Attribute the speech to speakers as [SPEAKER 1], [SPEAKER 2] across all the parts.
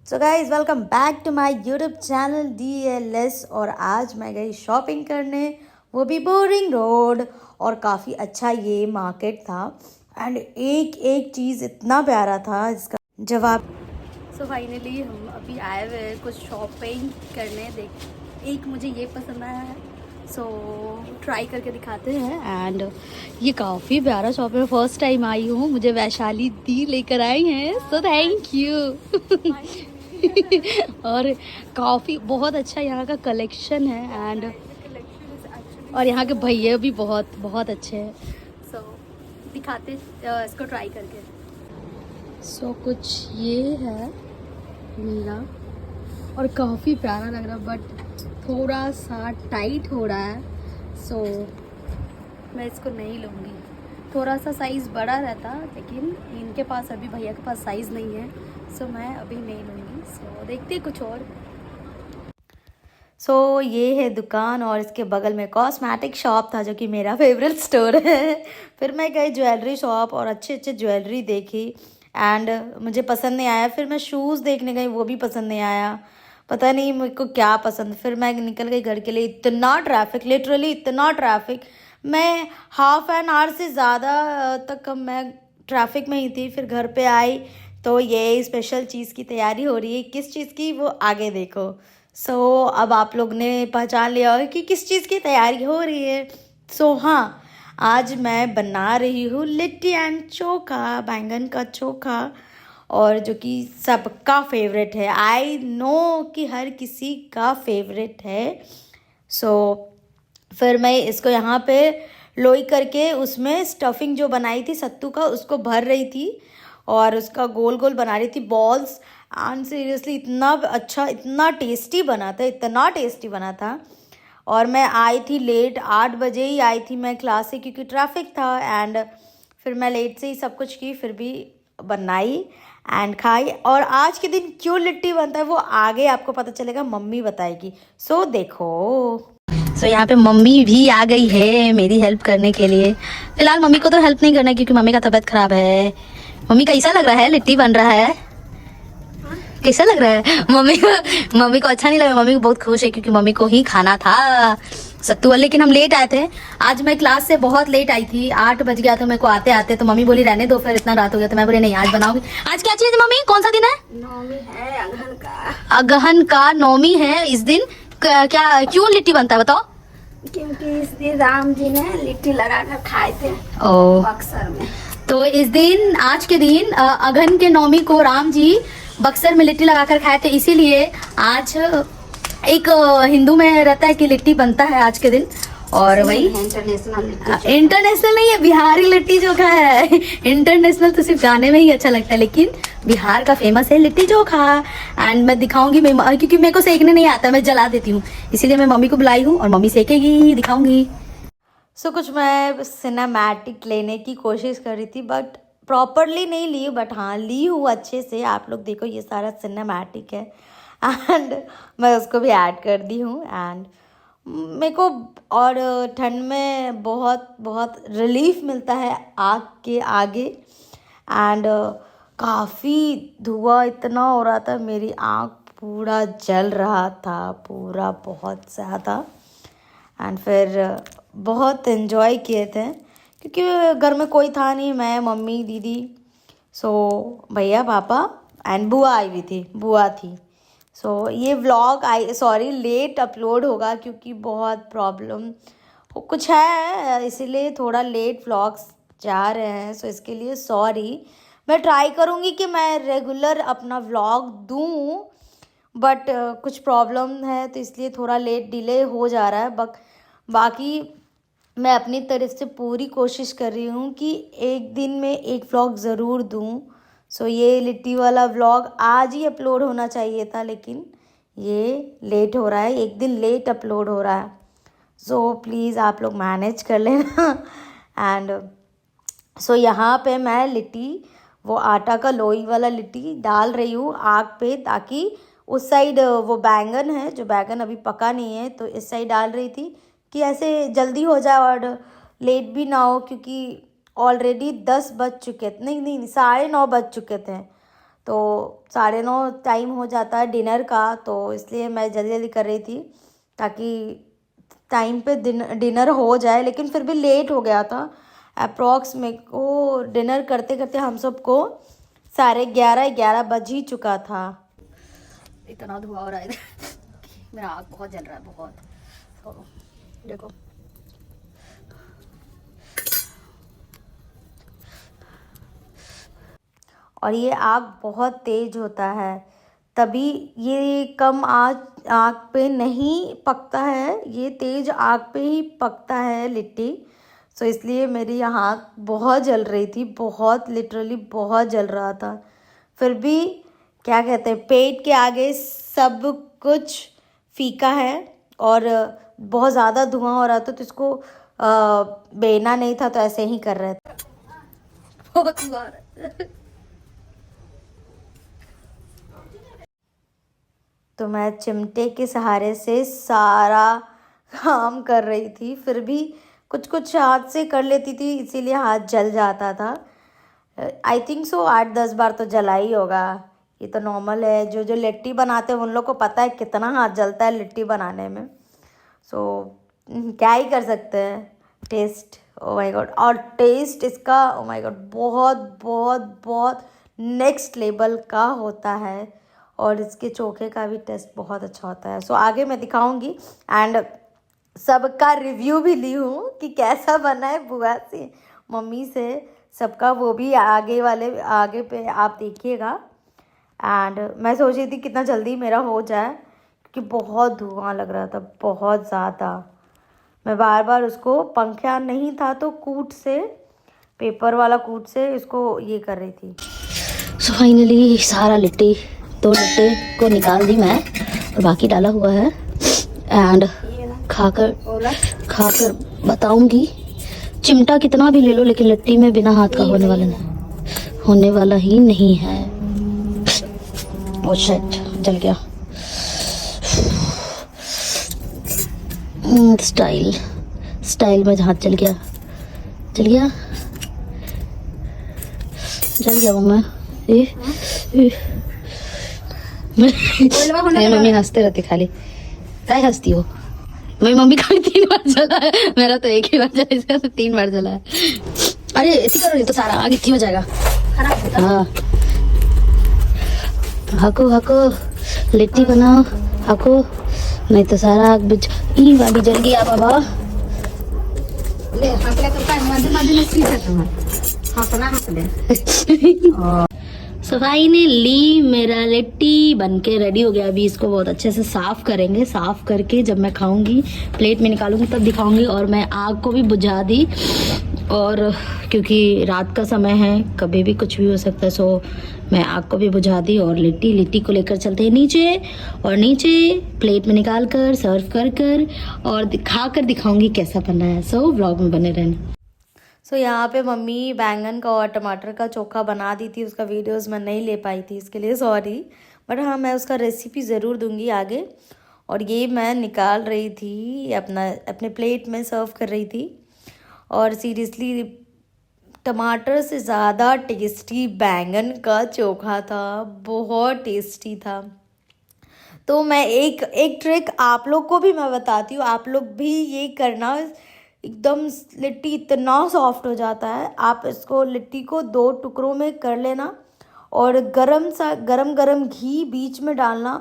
[SPEAKER 1] So guys welcome back to my YouTube channel DLS। और आज मैं गई शॉपिंग करने, वो भी बोरिंग रोड। और काफ़ी अच्छा ये मार्केट था एंड एक एक चीज़ इतना प्यारा था इसका जवाब। सो फाइनली हम अभी आए हुए हैं कुछ शॉपिंग करने। देख, एक मुझे ये पसंद आया है, सो ट्राई करके दिखाते हैं। एंड ये काफ़ी प्यारा शॉप है, फर्स्ट टाइम आई हूँ, मुझे वैशाली दी लेकर आई हैं, सो थैंक यू। और काफ़ी बहुत अच्छा यहाँ का कलेक्शन है एंड और यहाँ के भैया भी बहुत बहुत अच्छे हैं। सो दिखाते इसको ट्राई करके। सो कुछ ये है मेरा और काफ़ी प्यारा लग रहा है बट थोड़ा सा टाइट हो रहा है, सो मैं इसको नहीं लूँगी। थोड़ा सा साइज़ बड़ा रहता लेकिन इनके पास अभी भैया के पास साइज़ नहीं है, सो मैं अभी नहीं लूँगी। सो देखते कुछ और। सो ये है दुकान और इसके बगल में कॉस्मेटिक शॉप था जो कि मेरा फेवरेट स्टोर है। फिर मैं गई ज्वेलरी शॉप और अच्छे अच्छे ज्वेलरी देखी एंड मुझे पसंद नहीं आया। फिर मैं शूज़ देखने गई, वो भी पसंद नहीं आया, पता नहीं मेरे को क्या पसंद। फिर मैं निकल गई घर के लिए। इतना ट्रैफिक, लिटरली इतना ट्रैफिक, मैं हाफ एन आवर से ज़्यादा तक मैं ट्रैफिक में ही थी। फिर घर पे आई तो ये स्पेशल चीज़ की तैयारी हो रही है। किस चीज़ की वो आगे देखो। सो अब आप लोग ने पहचान लिया होगा कि किस चीज़ की तैयारी हो रही है। सो हाँ, आज मैं बना रही हूँ लिट्टी एंड चोखा, बैंगन का चोखा, और जो कि सबका फेवरेट है। आई नो कि हर किसी का फेवरेट है। सो फिर मैं इसको यहाँ पे लोई करके उसमें स्टफिंग जो बनाई थी सत्तू का उसको भर रही थी और उसका गोल गोल बना रही थी बॉल्स। एंड सीरियसली इतना अच्छा, इतना टेस्टी बना था, इतना टेस्टी बना था। और मैं आई थी लेट, 8 बजे ही आई थी मैं क्लास से क्योंकि ट्रैफिक था। एंड फिर मैं लेट से ही सब कुछ की, फिर भी बनाई एंड खाई। और आज के दिन क्यों लिट्टी बनता है वो आगे आपको पता चलेगा, मम्मी बताएगी। सो देखो। सो यहाँ पे मम्मी भी आ गई है मेरी हेल्प करने के लिए। फिलहाल मम्मी को तो हेल्प नहीं करना क्योंकि मम्मी का तबीयत खराब है। मम्मी कैसा लग रहा है, लिट्टी बन रहा है, कैसा लग रहा है? मम्मी को अच्छा नहीं लगा। मम्मी को बहुत खुश है क्योंकि मम्मी को ही खाना था सत्तू। लेकिन हम लेट आए थे, आज मैं क्लास से बहुत लेट आई थी, 8 बज गया था मेरे को आते आते। तो मम्मी बोली रहने दो, फिर इतना रात हो गया तो मैं बोली नहीं आज बनाऊंगी। आज क्या चीज है मम्मी, कौन सा दिन है?
[SPEAKER 2] नौमी है अगहन का।
[SPEAKER 1] अगहन का नौमी है इस दिन। क्या क्यों लिट्टी बनता है बताओ?
[SPEAKER 2] क्योंकि इस दिन राम जी ने लिट्टी लगा कर खाए थे
[SPEAKER 1] ओ,
[SPEAKER 2] बक्सर में।
[SPEAKER 1] तो इस दिन, आज के दिन अगहन के नौमी को राम जी बक्सर में लिट्टी लगाकर खाए थे, इसीलिए आज एक हिंदू में रहता है कि लिट्टी बनता है आज के दिन। और वही इंटरनेशनल नहीं है, बिहारी लिट्टी चोखा है। इंटरनेशनल तो सिर्फ गाने में ही अच्छा लगता है, लेकिन बिहार का फेमस है लिट्टी चोखा। एंड मैं दिखाऊंगी, क्योंकि मेरे को सेकने नहीं आता, मैं जला देती हूँ, इसीलिए मैं मम्मी को बुलाई हूँ और मम्मी सेकेगी, दिखाऊंगी। सो कुछ मैं सिनेमैटिक लेने की कोशिश कर रही थी बट प्रॉपरली नहीं ली, बट हाँ ली हूँ अच्छे से। आप लोग देखो ये सारा सिनेमैटिक है एंड मैं उसको भी ऐड कर दी हूँ। एंड मेरे को और ठंड में बहुत बहुत रिलीफ मिलता है आग के आगे। एंड काफ़ी धुआं इतना हो रहा था, मेरी आँख पूरा जल रहा था, पूरा बहुत ज़्यादा। एंड फिर बहुत इन्जॉय किए थे क्योंकि घर में कोई था नहीं, मैं मम्मी दीदी, सो भैया पापा एंड बुआ आई हुई थी, बुआ थी। सो ये व्लॉग सॉरी लेट अपलोड होगा क्योंकि बहुत प्रॉब्लम कुछ है, इसीलिए थोड़ा लेट व्लॉग्स जा रहे हैं। सो इसके लिए सॉरी। मैं ट्राई करूँगी कि मैं रेगुलर अपना व्लॉग दूँ, बट कुछ प्रॉब्लम है तो इसलिए थोड़ा लेट डिले हो जा रहा है। बाकी मैं अपनी तरफ से पूरी कोशिश कर रही हूँ कि एक दिन में एक व्लॉग ज़रूर दूँ। सो ये लिट्टी वाला व्लॉग आज ही अपलोड होना चाहिए था, लेकिन ये लेट हो रहा है, एक दिन लेट अपलोड हो रहा है। सो प्लीज़ आप लोग मैनेज कर लेना। एंड सो यहाँ पे मैं लिट्टी, वो आटा का लोई वाला लिट्टी डाल रही हूँ आग पे, ताकि उस साइड वो बैंगन है, जो बैंगन अभी पका नहीं है, तो इस साइड डाल रही थी कि ऐसे जल्दी हो जाए और लेट भी ना हो, क्योंकि ऑलरेडी 10 बज चुके थे, नहीं 9:30 बज चुके थे।
[SPEAKER 3] तो 9:30 टाइम हो जाता है डिनर का, तो इसलिए मैं जल्दी जल्दी कर रही थी ताकि टाइम पे डिनर हो जाए। लेकिन फिर भी लेट हो गया था, अप्रॉक्स में को डिनर करते करते हम सबको 11:30 बज ही चुका था।
[SPEAKER 1] इतना धुआं हो रहा है मेरा आँख बहुत जल रहा है बहुत। तो देखो
[SPEAKER 3] और ये आग बहुत तेज़ होता है, तभी ये कम आग पे नहीं पकता है, ये तेज़ आग पे ही पकता है लिट्टी। सो इसलिए मेरी आँख बहुत जल रही थी, बहुत लिटरली बहुत जल रहा था। फिर भी क्या कहते हैं, पेट के आगे सब कुछ फीका है और बहुत ज़्यादा धुआं हो रहा था, तो इसको बेना नहीं था, तो ऐसे ही कर रहे थे।
[SPEAKER 1] बहुत धुआं आ रहा है।
[SPEAKER 3] तो मैं चिमटे के सहारे से सारा काम कर रही थी, फिर भी कुछ कुछ हाथ से कर लेती थी, इसीलिए हाथ जल जाता था। आई थिंक सो 8-10 बार तो जला ही होगा, ये तो नॉर्मल है। जो जो लिट्टी बनाते हैं उन लोग को पता है कितना हाथ जलता है लिट्टी बनाने में। सो क्या ही कर सकते हैं। टेस्ट, ओ माय गॉड, और टेस्ट इसका ओ माय गॉड बहुत बहुत बहुत नेक्स्ट लेवल का होता है, और इसके चोखे का भी टेस्ट बहुत अच्छा होता है। सो आगे मैं दिखाऊंगी एंड सबका रिव्यू भी ली हूँ कि कैसा बना है, बुआ से मम्मी से सबका, वो भी आगे पे आप देखिएगा। एंड मैं सोच रही थी कितना जल्दी मेरा हो जाए, क्योंकि बहुत धुआं लग रहा था, बहुत ज़्यादा। मैं बार बार उसको, पंखा नहीं था तो कूट से, पेपर वाला कूट से इसको ये कर रही थी।
[SPEAKER 1] सो फाइनली सारा लिट्टी, 2 लिट्टे को निकाल दी मैं और बाकी डाला हुआ है। एंड खाकर बताऊंगी। चिमटा कितना भी ले लो लेकिन लिट्टी में बिना हाथ का होने वाला ही नहीं है। ओ शिट, जल गया। स्टाइल में हाथ जल गया मम्मा। मेरी मम्मी हंसते रहती खाली, क्या हंसती हो? मेरी मम्मी का भी 3 बार जला है, मेरा तो 1 ही बार जला, इसका तो 3 बार जला है। अरे ऐसी करो नहीं तो सारा आगे हो जाएगा। हाँ, हको लिट्टी बनाओ, हको, नहीं तो सारा आग बुझ। ई वाली जल गया बाबा। सो फाइनली मेरा लिट्टी बनके रेडी हो गया। अभी इसको बहुत अच्छे से साफ करेंगे, साफ करके जब मैं खाऊंगी, प्लेट में निकालूंगी तब दिखाऊंगी। और मैं आग को भी बुझा दी, और क्योंकि रात का समय है, कभी भी कुछ भी हो सकता है, सो मैं आग को भी बुझा दी। और लिट्टी को लेकर चलते हैं नीचे, और नीचे प्लेट में निकाल कर सर्व कर और खा कर दिखाऊंगी कैसा बना है। सो व्लॉग में बने रहना।
[SPEAKER 3] सो यहाँ पे मम्मी बैंगन का और टमाटर का चोखा बना दी थी, उसका वीडियोस मैं नहीं ले पाई थी, इसके लिए सॉरी। बट हाँ, मैं उसका रेसिपी ज़रूर दूंगी आगे। और ये मैं निकाल रही थी, अपने प्लेट में सर्व कर रही थी। और सीरियसली टमाटर से ज़्यादा टेस्टी बैंगन का चोखा था, बहुत टेस्टी था। तो मैं एक ट्रिक आप लोग को भी मैं बताती हूँ, आप लोग भी ये करना। एकदम लिट्टी इतना सॉफ्ट हो जाता है, आप इसको लिट्टी को 2 टुकड़ों में कर लेना, और गरम घी बीच में डालना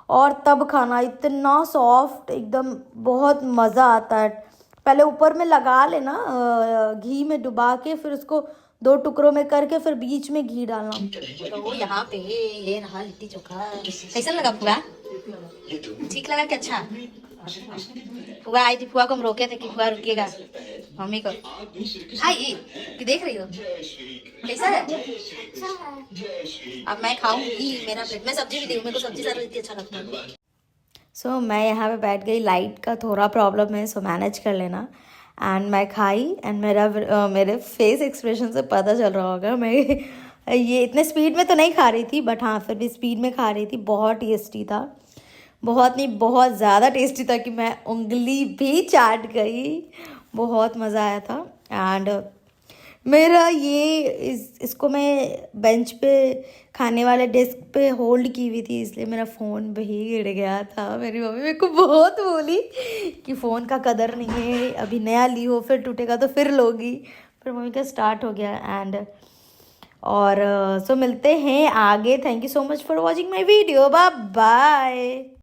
[SPEAKER 3] और तब खाना, इतना सॉफ्ट एकदम, बहुत मज़ा आता है। पहले ऊपर में लगा लेना घी में डुबा के, फिर उसको 2 टुकड़ों में करके फिर बीच में घी डालना।
[SPEAKER 1] तो यहाँ पे ये रहा लिट्टी चोखा। कैसा लगा फुआ? ठीक लगा कि अच्छा? फुआ आई थी, फुआ को हम रोके थे कि फुआ रुकिएगा, मम्मी को आई कि देख रही हो कैसा है? अब मैं खाऊंगी, मेरा प्लेट में सब्जी भी दी, मेरे को सब्जी ज्यादा इतनी अच्छा लगता है।
[SPEAKER 3] सो मैं यहाँ पे बैठ गई, लाइट का थोड़ा प्रॉब्लम है, सो मैनेज कर लेना। एंड मैं खाई, एंड मेरे फेस एक्सप्रेशन से पता चल रहा होगा मैं ये इतने स्पीड में तो नहीं खा रही थी, बट हाँ फिर भी स्पीड में खा रही थी। बहुत टेस्टी था, बहुत नहीं बहुत ज़्यादा टेस्टी था कि मैं उंगली भी चाट गई, बहुत मज़ा आया था। एंड मेरा ये इसको मैं बेंच पे खाने वाले डेस्क पे होल्ड की हुई थी, इसलिए मेरा फ़ोन वही गिर गया था। मेरी मम्मी मेरे को बहुत बोली कि फ़ोन का कदर नहीं है, अभी नया ली हो फिर टूटेगा तो फिर लोगी। फिर मम्मी का स्टार्ट हो गया एंड और सो मिलते हैं आगे। Thank you so much for watching my video, bye bye.